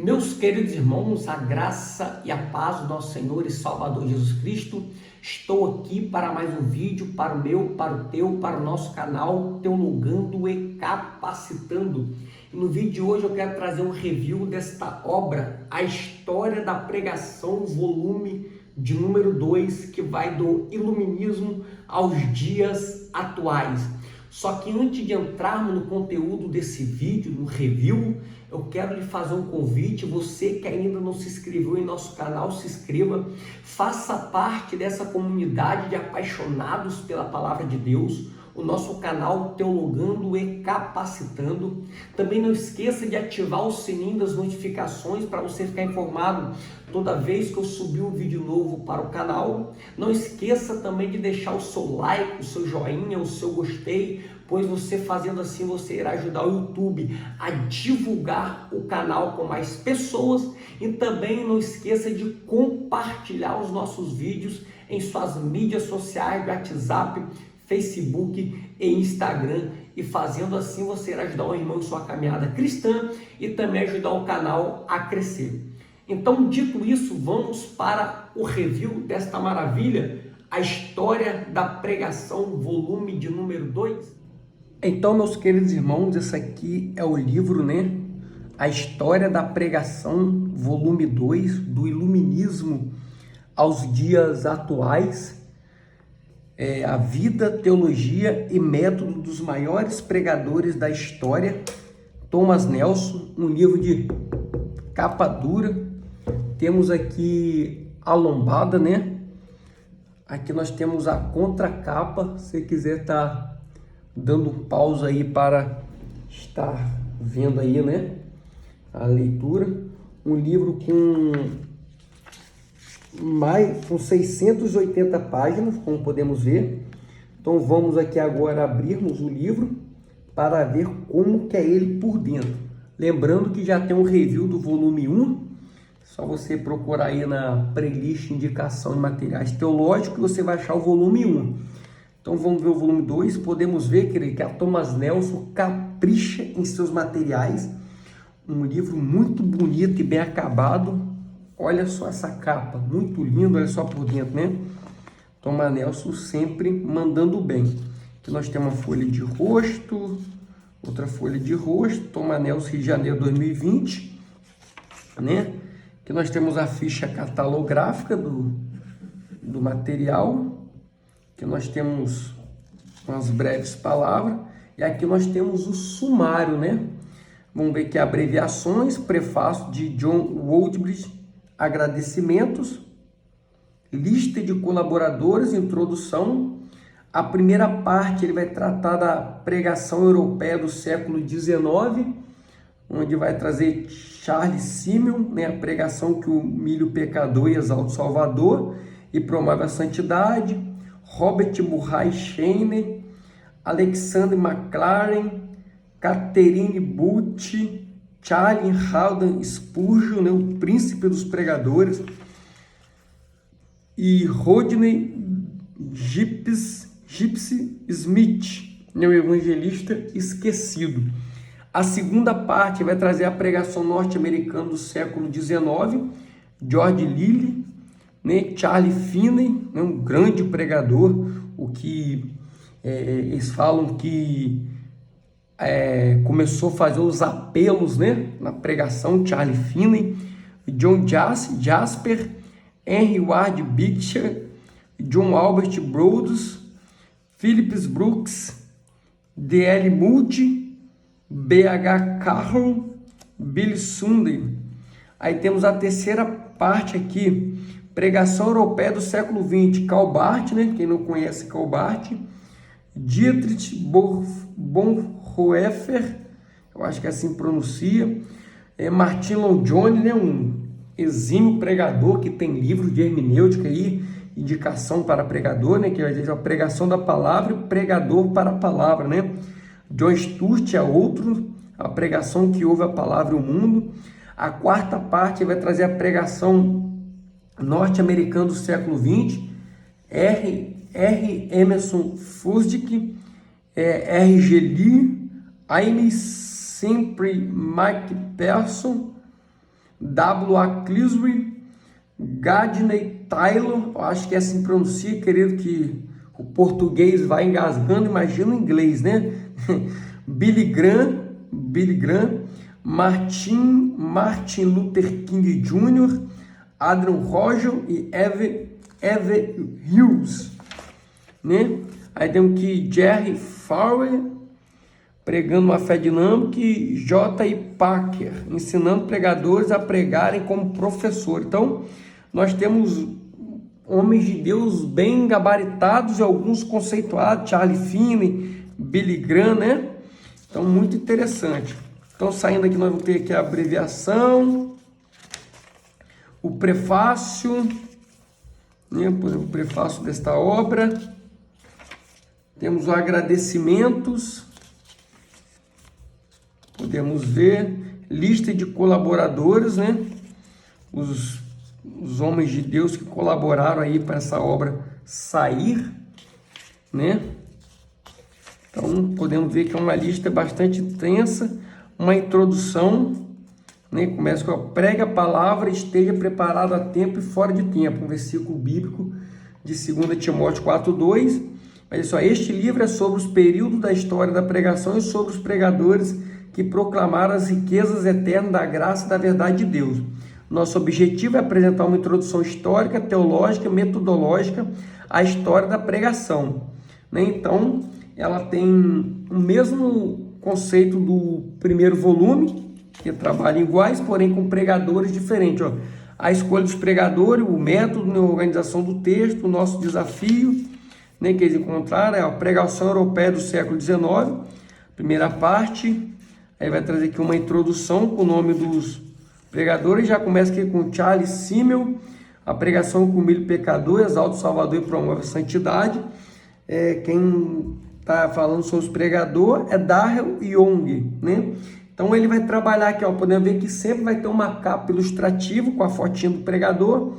Meus queridos irmãos, a graça e a paz do nosso Senhor e Salvador Jesus Cristo, estou aqui para mais um vídeo, para o meu, para o teu, para o nosso canal Teologando e Capacitando. E no vídeo de hoje eu quero trazer um review desta obra, A História da Pregação, volume de número 2, que vai do Iluminismo aos dias atuais. Só que antes de entrarmos no conteúdo desse vídeo, no review, eu quero lhe fazer um convite. Você que ainda não se inscreveu em nosso canal, se inscreva, faça parte dessa comunidade de apaixonados pela Palavra de Deus, o nosso canal Teologando e Capacitando. Também não esqueça de ativar o sininho das notificações para você ficar informado toda vez que eu subir um vídeo novo para o canal. Não esqueça também de deixar o seu like, o seu joinha, o seu gostei, pois você fazendo assim você irá ajudar o YouTube a divulgar o canal com mais pessoas. E também não esqueça de compartilhar os nossos vídeos em suas mídias sociais, WhatsApp, Facebook e Instagram, e fazendo assim você irá ajudar o irmão em sua caminhada cristã e também ajudar o canal a crescer. Então, dito isso, vamos para o review desta maravilha, A História da Pregação, volume de número 2. Então, meus queridos irmãos, esse aqui é o livro, A História da Pregação, volume 2, do Iluminismo aos dias atuais. A vida, teologia e método dos maiores pregadores da história. Thomas Nelson, um livro de capa dura. Temos aqui a lombada, Aqui nós temos a contracapa. Se você quiser estar dando um pausa aí para estar vendo aí, a leitura. Um livro com 680 páginas, como podemos ver. Então vamos aqui agora abrirmos o livro para ver como que é ele por dentro. Lembrando que já tem um review do volume 1, só você procurar aí na playlist indicação de materiais teológicos, você vai achar o volume 1. Então vamos ver o volume 2, podemos ver, querido, que a Thomas Nelson capricha em seus materiais. Um livro muito bonito e bem acabado. Olha só essa capa, muito lindo, olha só por dentro, Thomas Nelson sempre mandando bem. Aqui nós temos uma folha de rosto, outra folha de rosto, Thomas Nelson, Rio de Janeiro 2020, Aqui nós temos a ficha catalográfica do material. Aqui nós temos umas breves palavras, e aqui nós temos o sumário, Vamos ver aqui abreviações, prefácio de John Woodbridge, agradecimentos, lista de colaboradores, introdução. A primeira parte ele vai tratar da pregação europeia do século XIX, onde vai trazer Charles Simeon, a pregação que humilha o pecador e exalta o Salvador e promove a santidade. Robert Murray Scheiner, Alexander McLaren, Catherine Butch, Charles Haddon Spurgeon, o príncipe dos pregadores, e Rodney Gypsy Smith, o evangelista esquecido. A segunda parte vai trazer a pregação norte-americana do século XIX, George Lilly, Charlie Finney, um grande pregador, eles falam que começou a fazer os apelos, na pregação, Charlie Finney, John Jasper, Henry Ward Beecher, John Albert Brodus, Phillips Brooks, D.L. Moody, B.H. Carroll, Billy Sunday. Aí temos a terceira parte aqui, pregação europeia do século XX, Calbart, quem não conhece Calbart, Dietrich Bonhoeffer, eu acho que assim pronuncia, Martin Lloyd Jones, um exímio pregador que tem livros de hermenêutica aí, indicação para pregador, que vai dizer a pregação da palavra e pregador para a palavra, John Stott é outro, a pregação que ouve a palavra e o mundo. A quarta parte vai trazer a pregação norte-americana do século XX, R. Emerson Fusdick, R.G. Lee, Aimee Sempre McPherson, W.A. Clisbury, Gadney Taylor, eu acho que é assim que pronuncia, querido, que o português vai engasgando, imagina o inglês, né? Billy Graham, Martin Luther King Jr., Adrian Rogel e Eve Hughes, né? Aí temos que Jerry Falwell, pregando uma fé dinâmica, e J.I. Packer, ensinando pregadores a pregarem como professor. Então, nós temos homens de Deus bem gabaritados e alguns conceituados, Charlie Finney, Billy Graham, né? Então, muito interessante. Então, saindo aqui, nós vamos ter aqui a abreviação, o prefácio, né? O prefácio desta obra. Temos os agradecimentos. Podemos ver lista de colaboradores, né? Os homens de Deus que colaboraram aí para essa obra sair, né? Então, podemos ver que é uma lista bastante extensa, uma introdução, né? Começa com: pregue a palavra, esteja preparado a tempo e fora de tempo, um versículo bíblico de 2 Timóteo 4:2. Olha só, este livro é sobre os períodos da história da pregação e sobre os pregadores que proclamaram as riquezas eternas da graça e da verdade de Deus. Nosso objetivo é apresentar uma introdução histórica, teológica e metodológica à história da pregação, né? Então, ela tem o mesmo conceito do primeiro volume, que trabalha iguais, porém com pregadores diferentes. Ó. A escolha dos pregadores, o método na organização do texto, o nosso desafio, né, que eles encontraram, é a pregação europeia do século XIX, primeira parte. Aí vai trazer aqui uma introdução com o nome dos pregadores. Já começa aqui com Charles Simmel, a pregação com o milho pecador, exalta o Salvador e promove a santidade. Quem está falando sobre os pregadores é Darrell Young, né? Então ele vai trabalhar aqui, ó, podemos ver que sempre vai ter uma capa ilustrativa com a fotinha do pregador,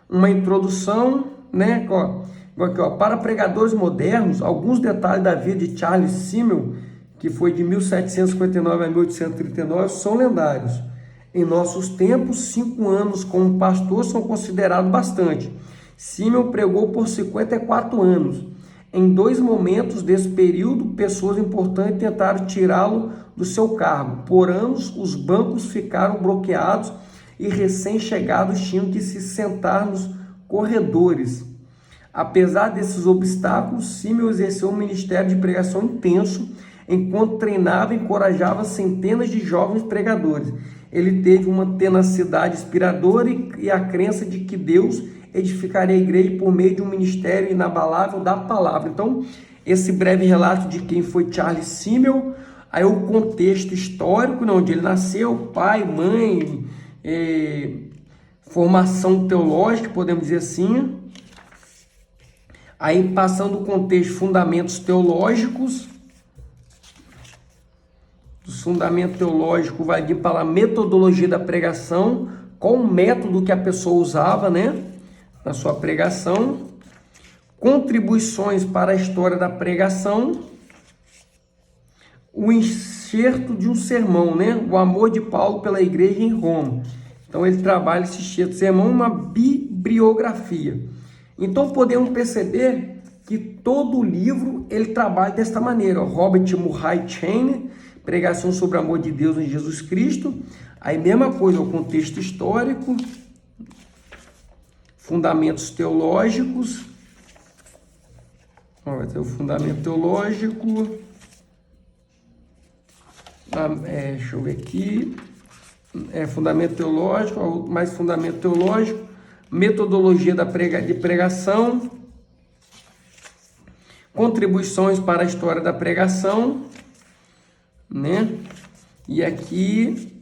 uma introdução, né? Aqui, ó, para pregadores modernos, alguns detalhes da vida de Charles Simmel, que foi de 1759 a 1839, são lendários. Em nossos tempos, 5 anos como pastor são considerados bastante. Simmel pregou por 54 anos. Em 2 momentos desse período, pessoas importantes tentaram tirá-lo do seu cargo. Por anos, os bancos ficaram bloqueados e recém-chegados tinham que se sentar nos corredores. Apesar desses obstáculos, Simmel exerceu um ministério de pregação intenso, enquanto treinava e encorajava centenas de jovens pregadores. Ele teve uma tenacidade inspiradora e a crença de que Deus edificaria a igreja por meio de um ministério inabalável da palavra. Então, esse breve relato de quem foi Charles Simmel, aí o contexto histórico, onde ele nasceu, pai, mãe, formação teológica, podemos dizer assim. Aí, passando o contexto, fundamentos teológicos. Dos fundamentos teológicos vai vir para a metodologia da pregação, qual o método que a pessoa usava, né, na sua pregação. Contribuições para a história da pregação. O enxerto de um sermão, né, o amor de Paulo pela igreja em Roma. Então ele trabalha esse enxerto de sermão, uma bibliografia. Então podemos perceber que todo o livro ele trabalha desta maneira. Robert Murray Chain, pregação sobre o amor de Deus em Jesus Cristo. Aí mesma coisa, o contexto histórico, fundamentos teológicos. Vai ter o fundamento teológico. Deixa eu ver aqui. Fundamento teológico, mais fundamento teológico. Metodologia de pregação. Contribuições para a história da pregação, né? E aqui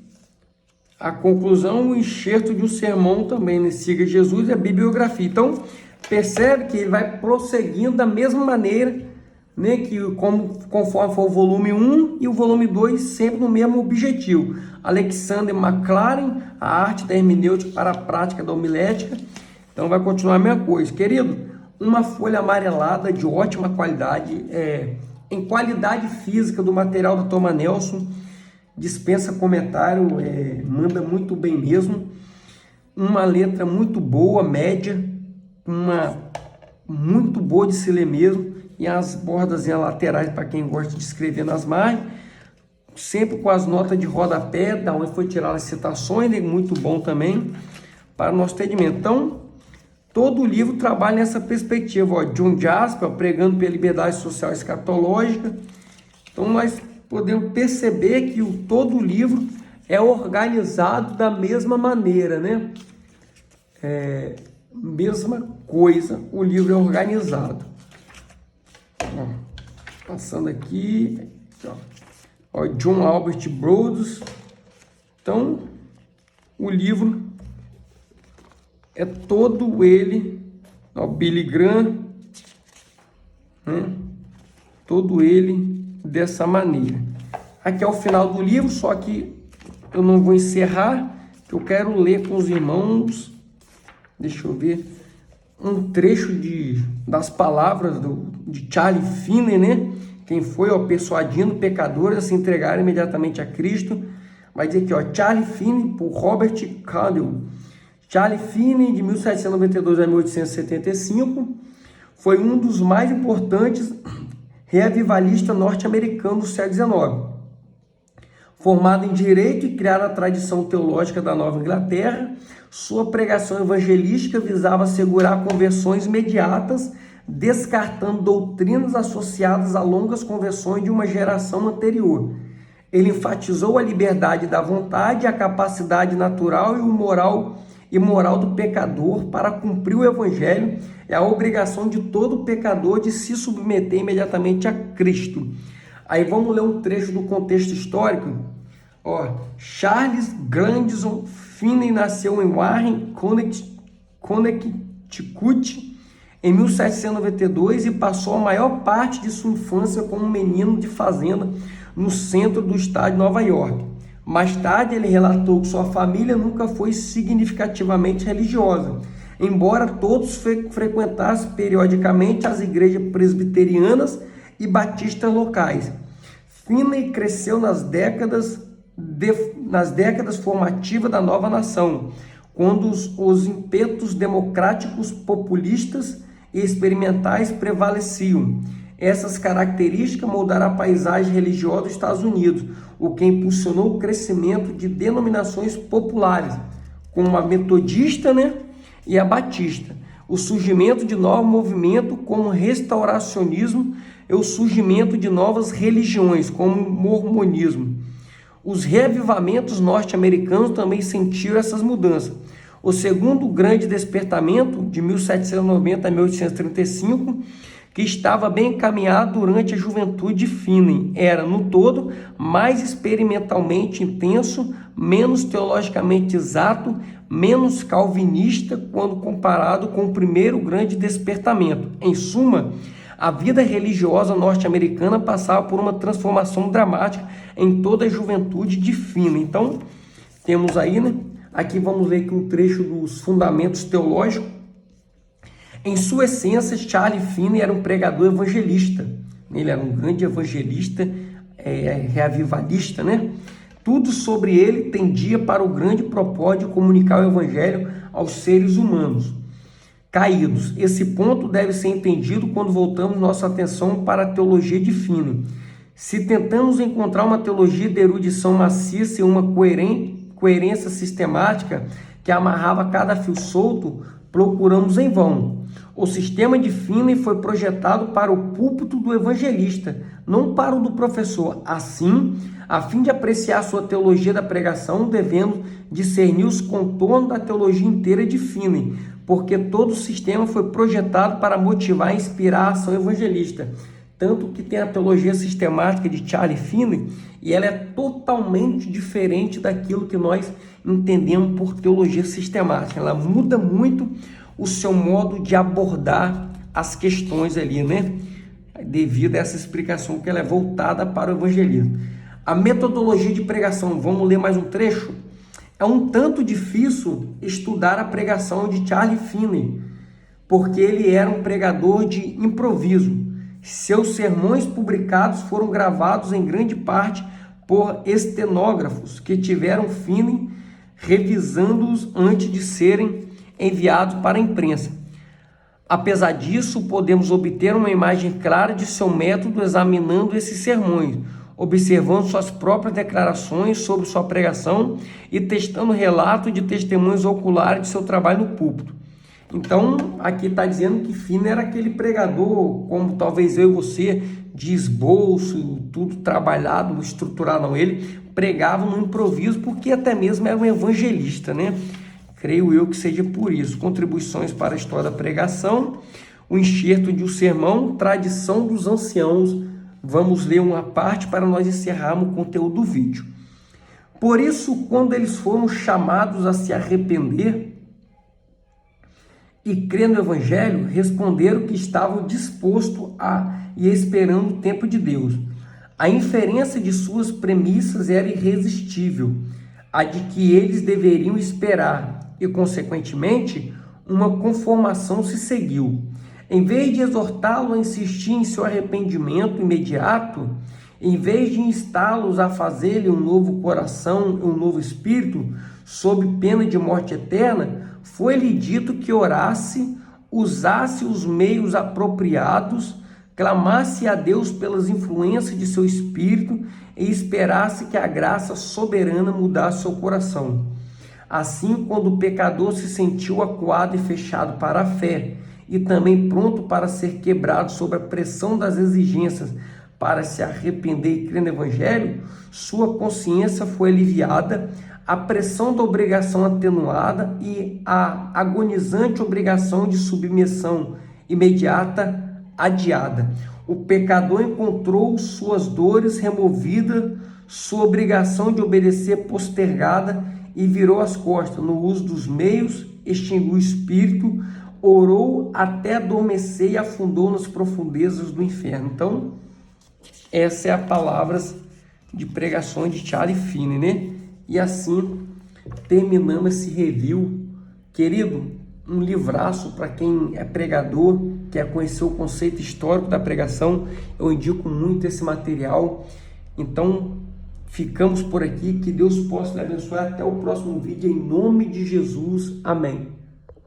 a conclusão, o enxerto de um sermão também, né? Siga Jesus e a bibliografia. Então, percebe que ele vai prosseguindo da mesma maneira, né? Que conforme for o volume 1 e o volume 2, sempre no mesmo objetivo. Alexander Maclaren, a arte da hermenêutica para a prática da homilética. Então, vai continuar a mesma coisa. Querido, uma folha amarelada de ótima qualidade, em qualidade física do material da Thomas Nelson, dispensa comentário, manda muito bem mesmo. Uma letra muito boa, média, muito boa de se ler mesmo, e as bordas laterais para quem gosta de escrever nas margens, sempre com as notas de rodapé, da onde foi tirar as citações, muito bom também para o nosso entendimento. Então, todo o livro trabalha nessa perspectiva, ó, John Jasper, pregando pela liberdade social escatológica. Então, nós podemos perceber que todo o livro é organizado da mesma maneira, né? Mesma coisa, o livro é organizado. Ó, passando aqui, ó, John Albert Brodus. Então, o livro é todo ele, ó, Billy Graham, né? Todo ele dessa maneira. Aqui é o final do livro, só que eu não vou encerrar, que eu quero ler com os irmãos, deixa eu ver, um trecho das palavras de Charles Finney, né? Quem foi, ó, persuadindo pecadores a se entregarem imediatamente a Cristo. Vai dizer aqui, ó, Charles Finney por Robert Caldwell. Charles Finney, de 1792 a 1875, foi um dos mais importantes reavivalistas norte-americanos do século XIX. Formado em Direito e criado a tradição teológica da Nova Inglaterra, sua pregação evangelística visava assegurar conversões imediatas, descartando doutrinas associadas a longas conversões de uma geração anterior. Ele enfatizou a liberdade da vontade, a capacidade natural e moral do pecador para cumprir o evangelho e a obrigação de todo pecador de se submeter imediatamente a Cristo. Aí vamos ler um trecho do contexto histórico. Ó, Charles Grandison Finney nasceu em Warren, Connecticut, em 1792 e passou a maior parte de sua infância como um menino de fazenda no centro do estado de Nova York. Mais tarde, ele relatou que sua família nunca foi significativamente religiosa, embora todos frequentassem periodicamente as igrejas presbiterianas e batistas locais. Finney cresceu nas décadas formativas da nova nação, quando os ímpetos democráticos, populistas e experimentais prevaleciam. Essas características moldaram a paisagem religiosa dos Estados Unidos, o que impulsionou o crescimento de denominações populares, como a metodista, né, e a batista. O surgimento de novos movimentos, como o restauracionismo, e o surgimento de novas religiões, como o mormonismo. Os reavivamentos norte-americanos também sentiram essas mudanças. O segundo grande despertamento, de 1790 a 1835, que estava bem encaminhado durante a juventude de Finney, era, no todo, mais experimentalmente intenso, menos teologicamente exato, menos calvinista quando comparado com o primeiro grande despertamento. Em suma, a vida religiosa norte-americana passava por uma transformação dramática em toda a juventude de Finney. Então, temos aí, né? Aqui vamos ler aqui um trecho dos fundamentos teológicos. Em sua essência, Charles Finney era um pregador evangelista. Ele era um grande evangelista, reavivalista, né? Tudo sobre ele tendia para o grande propósito de comunicar o evangelho aos seres humanos caídos. Esse ponto deve ser entendido quando voltamos nossa atenção para a teologia de Finney. Se tentamos encontrar uma teologia de erudição maciça e uma coerência sistemática que amarrava cada fio solto, procuramos em vão. O sistema de Finney foi projetado para o púlpito do evangelista, não para o do professor. Assim, a fim de apreciar sua teologia da pregação, devemos discernir os contornos da teologia inteira de Finney, porque todo o sistema foi projetado para motivar e inspirar a ação evangelista. Tanto que tem a teologia sistemática de Charles Finney, e ela é totalmente diferente daquilo que nós entendemos por teologia sistemática. Ela muda muito o seu modo de abordar as questões ali, né? Devido a essa explicação que ela é voltada para o evangelismo. A metodologia de pregação, vamos ler mais um trecho? É um tanto difícil estudar a pregação de Charles Finney, porque ele era um pregador de improviso. Seus sermões publicados foram gravados em grande parte por estenógrafos que tiveram feeling revisando-os antes de serem enviados para a imprensa. Apesar disso, podemos obter uma imagem clara de seu método examinando esses sermões, observando suas próprias declarações sobre sua pregação e testando relatos de testemunhos oculares de seu trabalho no púlpito. Então, aqui está dizendo que Finney era aquele pregador, como talvez eu e você, de esboço, tudo trabalhado, estruturado. Não, ele pregava no improviso, porque até mesmo era um evangelista, né? Creio eu que seja por isso. Contribuições para a história da pregação, o enxerto de um sermão, tradição dos anciãos. Vamos ler uma parte para nós encerrarmos o conteúdo do vídeo. Por isso, quando eles foram chamados a se arrepender e crer no Evangelho, responderam que estavam dispostos a e esperando o tempo de Deus. A inferência de suas premissas era irresistível, a de que eles deveriam esperar, e, consequentemente, uma conformação se seguiu. Em vez de exortá-lo a insistir em seu arrependimento imediato, em vez de instá-los a fazer-lhe um novo coração e um novo espírito, sob pena de morte eterna, foi-lhe dito que orasse, usasse os meios apropriados, clamasse a Deus pelas influências de seu espírito e esperasse que a graça soberana mudasse seu coração. Assim, quando o pecador se sentiu acuado e fechado para a fé, e também pronto para ser quebrado sob a pressão das exigências para se arrepender e crer no Evangelho, sua consciência foi aliviada, a pressão da obrigação atenuada e a agonizante obrigação de submissão imediata adiada. O pecador encontrou suas dores removidas, sua obrigação de obedecer postergada e virou as costas no uso dos meios, extinguiu o espírito, orou até adormecer e afundou nas profundezas do inferno. Então, essa é a palavra de pregações de Charles Finney, né? E assim terminamos esse review. Querido, um livraço para quem é pregador, quer conhecer o conceito histórico da pregação. Eu indico muito esse material. Então, ficamos por aqui. Que Deus possa lhe abençoar. Até o próximo vídeo, em nome de Jesus. Amém.